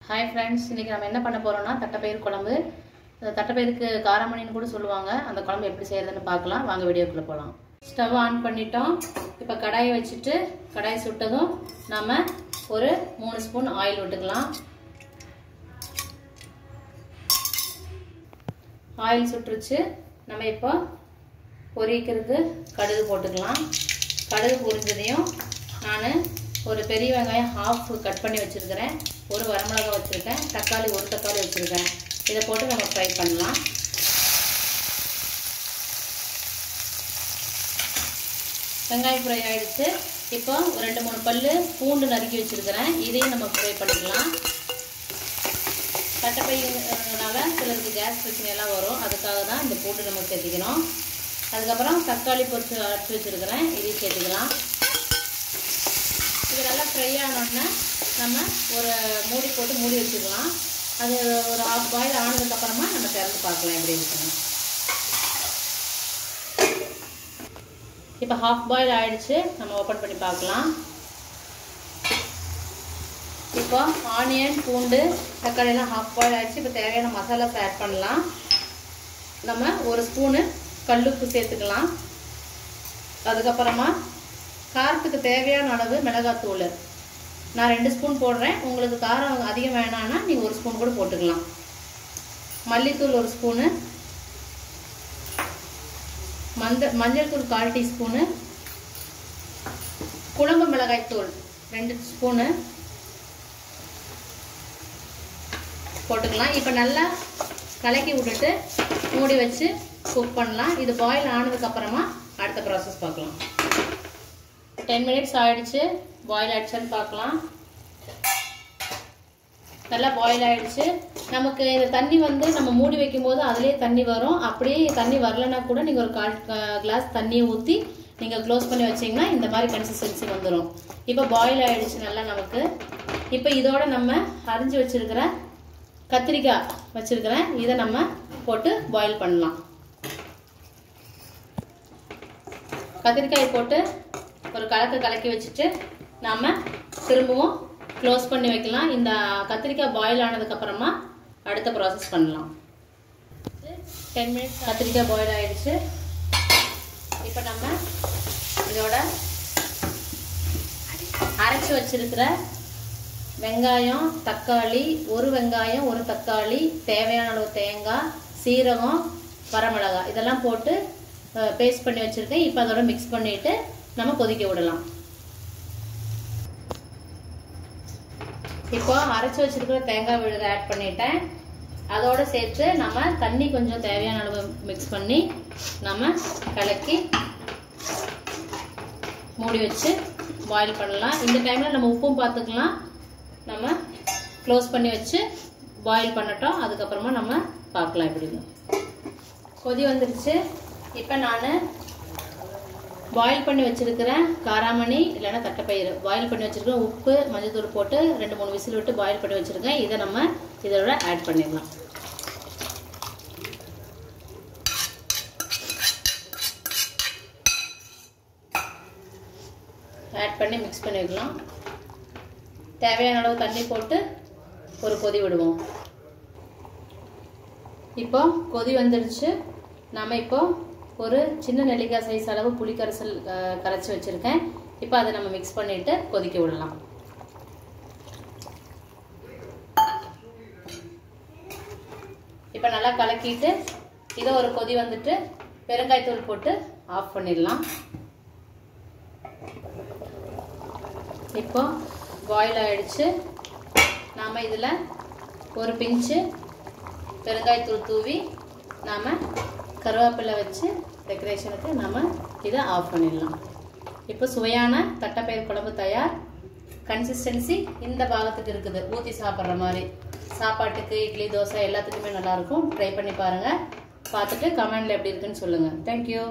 Hi friends, இன்றைக்கி நம்ம என்ன பண்ண போகிறோம்னா தட்டைப்பயிறு குழம்பு. தட்டைப்பயிருக்கு காராமணின்னு கூட சொல்லுவாங்க. அந்த குழம்பு எப்படி செய்யறதுன்னு பார்க்கலாம். வாங்க வீடியோக்குள்ளே போகலாம். ஸ்டவ் ஆன் பண்ணிட்டோம். இப்போ கடாயை வச்சுட்டு கடாய் சுட்டதும் நம்ம ஒரு 3 ஸ்பூன் ஆயில் விட்டுக்கலாம். ஆயில் சுட்டுருச்சு. நம்ம இப்போ பொரிக்கிறதுக்கு கடுகு போட்டுக்கலாம். கடுகு பொரிஞ்சதையும் நான் ஒரு பெரிய வெங்காயம் ஹாஃப் கட் பண்ணி வச்சுருக்கிறேன், ஒரு வரமிளகாய் வச்சுருக்கேன், தக்காளி ஒரு தக்காளி வச்சுருக்கேன். இதை போட்டு நம்ம ஃப்ரை பண்ணலாம். வெங்காயம் ஃப்ரை ஆகிடுச்சு. இப்போ ஒரு 2-3 பல்லு பூண்டு நறுக்கி வச்சுருக்கிறேன். இதையும் நம்ம ஃப்ரை பண்ணிக்கலாம். தட்டைப்பயிறுனால சிலருக்கு கேஸ் பிரச்சனையெல்லாம் வரும், அதுக்காக தான் இந்த பூண்டு நம்ம சேர்த்திக்கணும். அதுக்கப்புறம் தக்காளி பொரிச்சு அரைச்சி வச்சுருக்கிறேன், இதையும் சேர்த்துக்கலாம். இது நல்லா ஃப்ரை ஆனோடனே நம்ம ஒரு மூடி போட்டு மூடி வச்சுக்கலாம். அது ஒரு ஹாஃப் பாயில் ஆனதுக்கப்புறமா நம்ம திறந்து பார்க்கலாம் எப்படி இருக்குன்னு. இப்போ ஹாஃப் பாயில் ஆகிடுச்சு. நம்ம ஓப்பன் பண்ணி பார்க்கலாம். இப்போ ஆனியன், பூண்டு, தக்காளியெல்லாம் ஹாஃப் பாயில் ஆகிடுச்சு. இப்போ தேவையான மசாலாஸ் ஆட் பண்ணலாம். நம்ம ஒரு ஸ்பூனு கல்லுப்பு சேர்த்துக்கலாம். அதுக்கப்புறமா காரத்துக்கு தேவையான அளவு மிளகாத்தூள் நான் 2 ஸ்பூன் போடுறேன். உங்களுக்கு காரம் அதிகம் வேணான்னா நீங்கள் 1 ஸ்பூன் கூட போட்டுக்கலாம். மல்லித்தூள் 1 ஸ்பூனு, மஞ்சள் தூள் 1/4 டீஸ்பூனு, குழம்பு மிளகாய் தூள் 2 ஸ்பூனு போட்டுக்கலாம். இப்போ நல்லா கலக்கி விட்டுட்டு மூடி வச்சு குக் பண்ணலாம். இது பாயில் ஆனதுக்கப்புறமா அடுத்த ப்ராசஸ் பார்க்கலாம். 10 மினிட்ஸ் ஆகிடுச்சு. பாயில் ஆகிடுச்சான்னு பார்க்கலாம். நல்லா பாயில் ஆகிடுச்சு. நமக்கு இந்த தண்ணி நம்ம மூடி வைக்கும்போது அதிலே தண்ணி வரும். அப்படியே தண்ணி வரலன்னா கூட நீங்கள் ஒரு 1/4 கிளாஸ் தண்ணியை ஊற்றி நீங்கள் க்ளோஸ் பண்ணி வச்சிங்கன்னா இந்த மாதிரி கன்சிஸ்டன்சி வந்துடும். இப்போ பாயில் ஆகிடுச்சு நல்லா நமக்கு. இப்போ இதோட நம்ம அரிஞ்சு வச்சுருக்கிற கத்திரிக்காய் வச்சுருக்கிறேன், இதை நம்ம போட்டு பாயில் பண்ணலாம். கத்திரிக்காயை போட்டு ஒரு கலக்கி வச்சுட்டு நாம் திரும்பவும் க்ளோஸ் பண்ணி வைக்கலாம். இந்த கத்திரிக்காய் பாயில் ஆனதுக்கப்புறமா அடுத்த ப்ராசஸ் பண்ணலாம். 10 மினிட்ஸ் கத்திரிக்காய் பாயில் ஆகிடுச்சு. இப்போ நம்ம இதோட அரைச்சி வச்சிருக்கிற வெங்காயம், தக்காளி, ஒரு வெங்காயம் ஒரு தக்காளி, தேவையான அளவு தேங்காய், சீரகம், வரமிளகாய் இதெல்லாம் போட்டு பேஸ்ட் பண்ணி வச்சுருக்கேன். இப்போ அதோட மிக்ஸ் பண்ணிவிட்டு நம்ம கொதிக்க விடலாம். இப்போ அரைச்சி வச்சிருக்கிற தேங்காய் விழுதை ஆட் பண்ணிட்டேன். அதோட சேர்த்து நம்ம தண்ணி கொஞ்சம் தேவையான அளவு மிக்ஸ் பண்ணி நம்ம கலக்கி மூடி வச்சு பாயில் பண்ணலாம். இந்த டைமில் நம்ம உப்பும் பார்த்துக்கலாம். நம்ம க்ளோஸ் பண்ணி வச்சு பாயில் பண்ணட்டும். அதுக்கப்புறமா நம்ம பார்க்கலாம் எப்படின்னு. கொதி வந்துருச்சு. இப்போ நான் பாயில் பண்ணி வச்சிருக்கிறேன் காராமணி இல்லைன்னா தட்டைப்பயிறு பாயில் பண்ணி வச்சிருக்கேன். உப்பு, மஞ்சள் தூள் போட்டு 2-3 விசில் விட்டு பாயில் பண்ணி வச்சிருக்கேன். இதை நம்ம இதோட ஆட் பண்ணிடலாம். ஆட் பண்ணி மிக்ஸ் பண்ணி வைக்கலாம். தேவையான அளவு தண்ணி போட்டு ஒரு கொதி விடுவோம். இப்போ கொதி வந்துடுச்சு. நம்ம இப்போ ஒரு சின்ன நெல்லிக்காய் சைஸ் அளவு புளிக்கரைசல் கரைச்சி வச்சுருக்கேன். இப்போ அதை நம்ம மிக்ஸ் பண்ணிவிட்டு கொதிக்க விடலாம். இப்போ நல்லா கலக்கிட்டு இதை ஒரு கொதி வந்துட்டு பெருங்காயத்தூள் போட்டு ஆஃப் பண்ணிடலாம். இப்போ பாயில் ஆகிடுச்சு. நாம் இதில் ஒரு பிஞ்சு பெருங்காயத்தூள் தூவி நாம் கருவேப்பிலை வச்சு டெக்கரேஷனுக்கு நம்ம இதை ஆஃப் பண்ணிடலாம். இப்போ சுவையான தட்டைப்பயிறு குழம்பு தயார். கன்சிஸ்டன்சி இந்த பாகத்துக்கு இருக்குது, ஊற்றி சாப்பிட்ற மாதிரி. சாப்பாட்டுக்கு, இட்லி, தோசை எல்லாத்துக்குமே நல்லாயிருக்கும். ட்ரை பண்ணி பாருங்கள். பார்த்துட்டு கமெண்டில் எப்படி இருக்குன்னு சொல்லுங்கள். தேங்க்யூ.